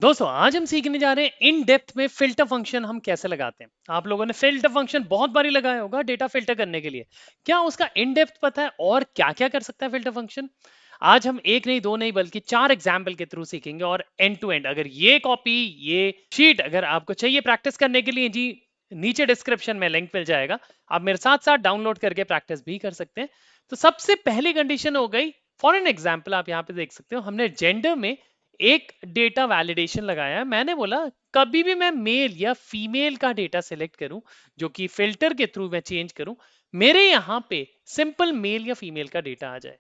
दोस्तों आज हम सीखने जा रहे हैं इन डेप्थ में फिल्टर फंक्शन हम कैसे लगाते हैं। आप लोगों ने फिल्टर फंक्शन बहुत बारी लगाया होगा डेटा फिल्टर करने के लिए। क्या उसका इन डेप्थ पता है और क्या क्या कर सकता है फिल्टर फंक्शन? आज हम एक नहीं दो नहीं बल्कि चार एग्जाम्पल के थ्रू सीखेंगे और एंड टू एंड। अगर ये कॉपी ये शीट अगर आपको चाहिए प्रैक्टिस करने के लिए जी, नीचे डिस्क्रिप्शन में लिंक मिल जाएगा। आप मेरे साथ साथ डाउनलोड करके प्रैक्टिस भी कर सकते हैं। तो सबसे पहली कंडीशन हो गई, फॉर एन एग्जाम्पल आप यहाँ पे देख सकते हो, हमने जेंडर में एक डेटा वैलिडेशन लगाया है। मैंने बोला कभी भी मैं मेल या फीमेल का डेटा सिलेक्ट करूं जो कि फिल्टर के थ्रू मैं चेंज करूं, मेरे यहाँ पे सिंपल मेल या फीमेल का डेटा आ जाए।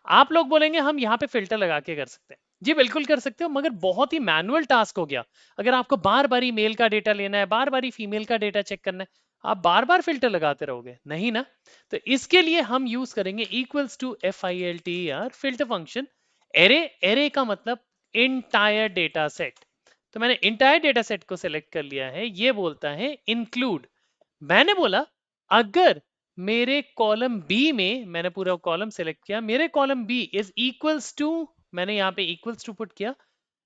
आप लोग बोलेंगे हम यहाँ पे फिल्टर लगा के कर सकते हैं। जी बिल्कुल कर सकते हो, मगर बहुत ही मैनुअल टास्क हो गया। अगर आपको बार बार ही मेल का डेटा लेना है, बार बार ही फीमेल का डेटा चेक करना है, आप बार बार फिल्टर लगाते रहोगे नहीं ना। तो इसके लिए हम यूज करेंगे equals to FILTER filter function. Array, array का मतलब इंटायर डेटा सेट। तो मैंने इंटायर डेटा सेट को सिलेक्ट कर लिया है। ये बोलता है इंक्लूड। मैंने बोला अगर मेरे कॉलम बी में, मैंने पूरा कॉलम सेलेक्ट किया, मेरे column B is equals to, मैंने यहाँ पे इक्वल्स टू पुट किया।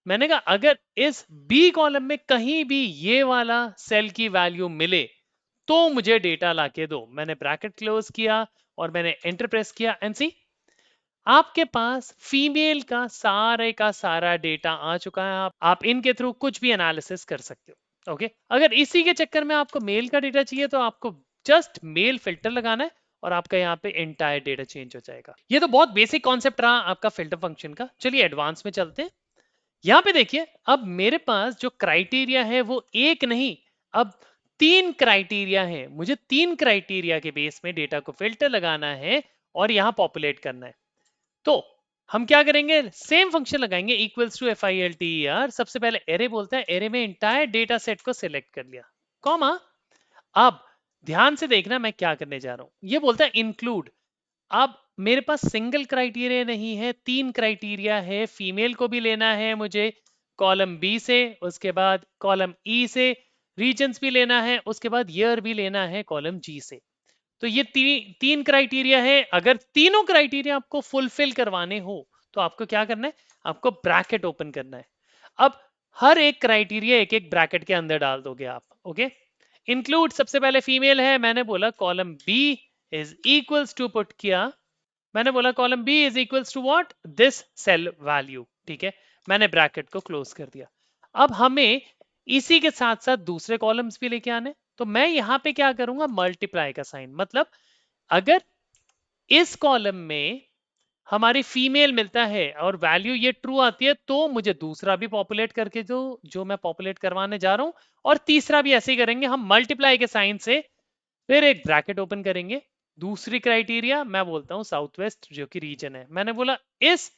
मैंने कहा अगर इस बी कॉलम में कहीं भी ये वाला सेल की वैल्यू मिले तो मुझे डेटा लाके दो। मैंने ब्रैकेट क्लोज किया और मैंने एंटर प्रेस किया एंड सी, आपके पास फीमेल का सारा डेटा आ चुका है। आप इनके थ्रू कुछ भी एनालिसिस कर सकते हो। ओके, अगर इसी के चक्कर में आपको मेल का डेटा चाहिए तो आपको जस्ट मेल फिल्टर लगाना है और आपका यहाँ पे एंटायर डेटा चेंज हो जाएगा। ये तो बहुत बेसिक कॉन्सेप्ट रहा आपका फिल्टर फंक्शन का। चलिए एडवांस में चलते हैं। यहाँ पे देखिए, अब मेरे पास जो क्राइटेरिया है वो एक नहीं, अब तीन क्राइटेरिया है। मुझे तीन क्राइटेरिया के बेस में डेटा को फिल्टर लगाना है और यहाँ पॉपुलेट करना है। तो हम क्या करेंगे, सेम फंक्शन लगाएंगे इक्वल्स टू FILTER। सबसे पहले एरे बोलता है, एरे में इंटायर डेटा सेट को सिलेक्ट कर लिया, कॉमा। अब ध्यान से देखना मैं क्या करने जा रहा हूं। ये बोलता है इंक्लूड। अब मेरे पास सिंगल क्राइटेरिया नहीं है, तीन क्राइटेरिया है। फीमेल को भी लेना है मुझे कॉलम बी से, उसके बाद कॉलम ई से, रीजन्स भी लेना है, उसके बाद ईयर भी लेना है कॉलम जी से। तो ये तीन क्राइटेरिया है। अगर तीनों क्राइटेरिया आपको फुलफिल करवाने हो तो आपको क्या करना है, आपको ब्रैकेट ओपन करना है। अब हर एक क्राइटेरिया एक एक ब्रैकेट के अंदर डाल दोगे आप। ओके, इंक्लूड सबसे पहले फीमेल है, मैंने बोला column B is equals to put किया। मैंने बोला column B is equals to what, this cell value. ठीक है, मैंने ब्रैकेट को क्लोज कर दिया। अब हमें इसी के साथ साथ दूसरे कॉलम्स भी लेके आने, तो मैं यहां पे क्या करूंगा, मल्टीप्लाई का साइन। मतलब अगर इस कॉलम में हमारी फीमेल मिलता है और वैल्यू ये ट्रू आती है तो मुझे दूसरा भी पॉपुलेट करके दो जो मैं पॉपुलेट करवाने जा रहा हूं, और तीसरा भी ऐसे ही करेंगे हम मल्टीप्लाई के साइन से। फिर एक ब्रैकेट ओपन करेंगे। दूसरी क्राइटेरिया मैं बोलता हूं साउथ वेस्ट जो कि रीजन है, मैंने बोला इस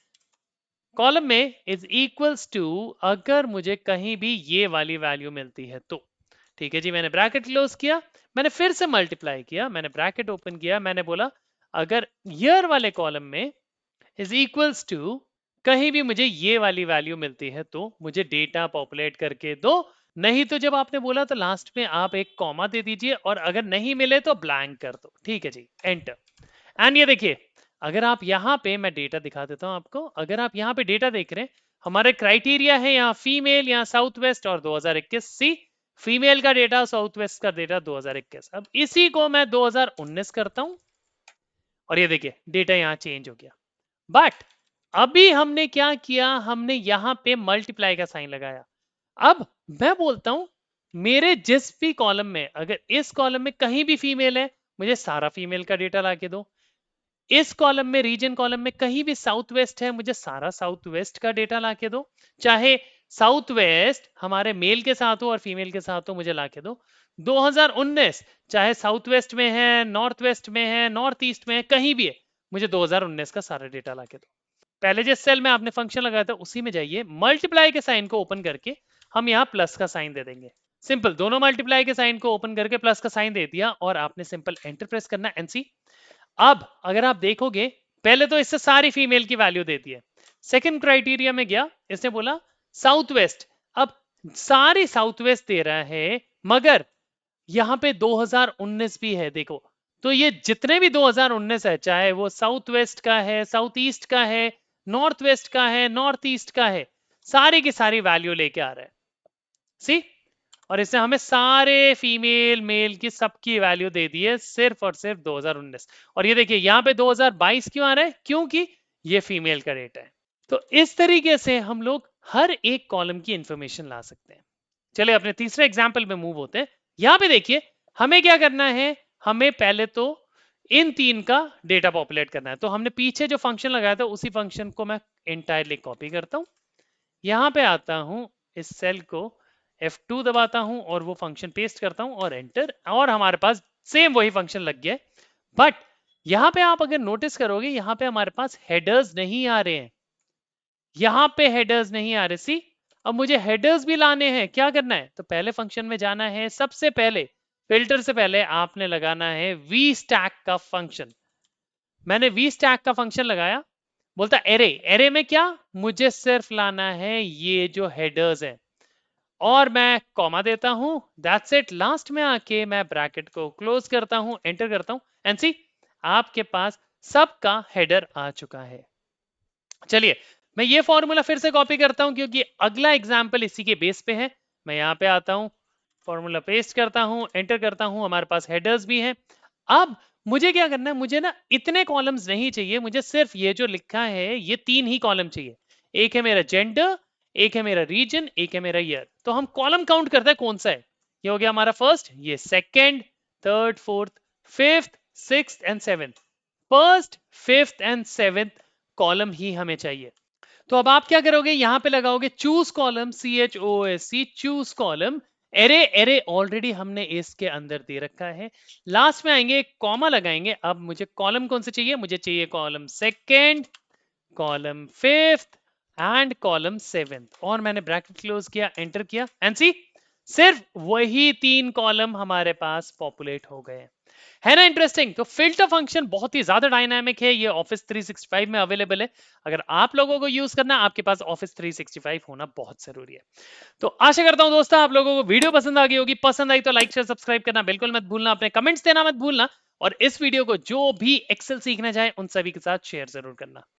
कॉलम में इज इक्वल्स टू, अगर मुझे कहीं भी ये वाली वैल्यू मिलती है तो। ठीक है जी, मैंने ब्रैकेट क्लोज किया, मैंने फिर से मल्टीप्लाई किया, मैंने ब्रैकेट ओपन किया, मैंने बोला अगर ईयर वाले कॉलम में इज इक्वल्स टू कहीं भी मुझे ये वाली वैल्यू मिलती है तो मुझे डेटा पॉपुलेट करके दो। नहीं तो जब आपने बोला तो लास्ट में आप एक कॉमा दे दीजिए, और अगर नहीं मिले तो ब्लैंक कर दो। ठीक है जी, एंटर। एंड ये देखिए, अगर आप यहाँ पे, मैं डेटा दिखा देता हूँ आपको, अगर आप यहाँ पे डेटा देख रहे हैं, हमारे क्राइटेरिया है यहाँ फीमेल, यहाँ साउथ वेस्ट और 2021। सी, फीमेल का डेटा, साउथ वेस्ट का डेटा 2021। अब इसी को मैं 2019 करता हूँ और ये देखिए डेटा यहाँ चेंज हो गया। बट अभी हमने क्या किया, हमने यहाँ पे मल्टीप्लाई का साइन लगाया। अब मैं बोलता हूं मेरे जिस भी कॉलम में, अगर इस कॉलम में कहीं भी फीमेल है, मुझे सारा फीमेल का डेटा लाके दो। इस कॉलम में, रीजन कॉलम में कहीं भी साउथ वेस्ट है, मुझे सारा साउथ वेस्ट का डेटा लाके दो। चाहे साउथ वेस्ट हमारे मेल के साथ हो और फीमेल के साथ हो, मुझे लाके दो। 2019 चाहे साउथ वेस्ट में है, नॉर्थ वेस्ट में है, नॉर्थ ईस्ट में है, कहीं भी है, मुझे 2019 का सारा डेटा लाके दो। पहले जिस सेल में आपने फंक्शन लगाया था उसी में जाइए, मल्टीप्लाई के साइन को ओपन करके हम यहाँ प्लस का साइन दे देंगे। सिंपल, दोनों मल्टीप्लाई के साइन को ओपन करके प्लस का साइन दे दिया और आपने सिंपल एंटर प्रेस करना, एनसी। अब अगर आप देखोगे, पहले तो इससे सारी फीमेल की वैल्यू देती है। सेकंड क्राइटेरिया में गया, इसने बोला साउथ वेस्ट। अब सारी साउथ वेस्ट दे रहा है, मगर यहाँ पे 2019 भी है देखो। तो ये जितने भी 2019 है, चाहे वो साउथ वेस्ट का है, साउथ ईस्ट का है, नॉर्थ वेस्ट का है, नॉर्थ ईस्ट का है, सारी की सारी वैल्यू लेके आ रहा है, सी। और इसने हमें सारे फीमेल मेल की सबकी वैल्यू दे दी है सिर्फ और सिर्फ 2019। और ये देखिए यहाँ पे 2022 क्यों आ रहा है, क्योंकि ये फीमेल का डेटा है। तो इस तरीके से हम लोग हर एक कॉलम की इंफॉर्मेशन ला सकते हैं। चलिए अपने तीसरे एग्जाम्पल में मूव होते हैं। यहाँ पे देखिए हमें क्या करना है, हमें पहले तो इन तीन का डेटा पॉपुलेट करना है। तो हमने पीछे जो फंक्शन लगाया था उसी फंक्शन को मैं इंटायरली कॉपी करता हूं, यहां पे आता हूं, इस सेल को F2 दबाता हूं और वो फंक्शन पेस्ट करता हूं और एंटर, और हमारे पास सेम वही फंक्शन लग गया। बट यहां पे आप अगर नोटिस करोगे यहां पे हमारे पास हेडर्स नहीं आ रहे हैं, यहां पे हेडर्स नहीं आ रहे। सी, अब मुझे हेडर्स भी लाने हैं, क्या करना है, तो पहले फंक्शन में जाना है, सबसे पहले फिल्टर से पहले आपने लगाना है वी स्टैक का फंक्शन। मैंने वी स्टैक का फंक्शन लगाया, बोलता एरे, एरे में क्या, मुझे सिर्फ लाना है ये जो हेडर्स है, और मैं कॉमा देता हूं, दैट्स इट। लास्ट में आके मैं ब्रैकेट को क्लोज करता हूं, एंटर करता हूं, एंड सी आपके पास सबका हेडर आ चुका है। चलिए मैं ये फॉर्मूला फिर से कॉपी करता हूं क्योंकि अगला एग्जाम्पल इसी के बेस पे है। मैं यहां पे आता हूं, फॉर्मूला पेस्ट करता हूं, एंटर करता हूं, हमारे पास हेडर्स भी हैं। अब मुझे क्या करना है, मुझे ना इतने कॉलम्स नहीं चाहिए, मुझे सिर्फ ये जो लिखा है ये तीन ही कॉलम चाहिए। एक है मेरा जेंडर, एक है मेरा रीजन, एक है मेरा ईयर। तो हम कॉलम काउंट करते हैं कौन सा है। ये हो गया हमारा फर्स्ट, ये second, third, fourth, fifth, sixth and seventh. First, fifth and seventh column ही हमें चाहिए। तो अब आप क्या करोगे, यहां पे लगाओगे choose column, CHOOSE, choose column. Array, array already हमने इसके अंदर दे रखा है। लास्ट में आएंगे, कॉमा लगाएंगे। अब मुझे कॉलम कौन से चाहिए, मुझे चाहिए column second, column fifth and column seventh. और मैंने ब्रैकेट क्लोज किया, एंटर किया, एंड सी सिर्फ वही तीन कॉलम हमारे पास पॉपुलेट हो गए, है ना इंटरेस्टिंग। तो फिल्टर फंक्शन बहुत ही ज्यादा डायनामिक है, ये ऑफिस 365 में अवेलेबल है। अगर आप लोगों को यूज करना, आपके पास ऑफिस 365 होना बहुत जरूरी है। तो आशा करता हूं दोस्तों आप लोगों को वीडियो पसंद आ गई होगी। पसंद आई तो लाइक शेयर सब्सक्राइब करना बिल्कुल मत भूलना, अपने कमेंट्स देना मत भूलना, और इस वीडियो को जो भी एक्सेल सीखना चाहे उन सभी के साथ शेयर जरूर करना।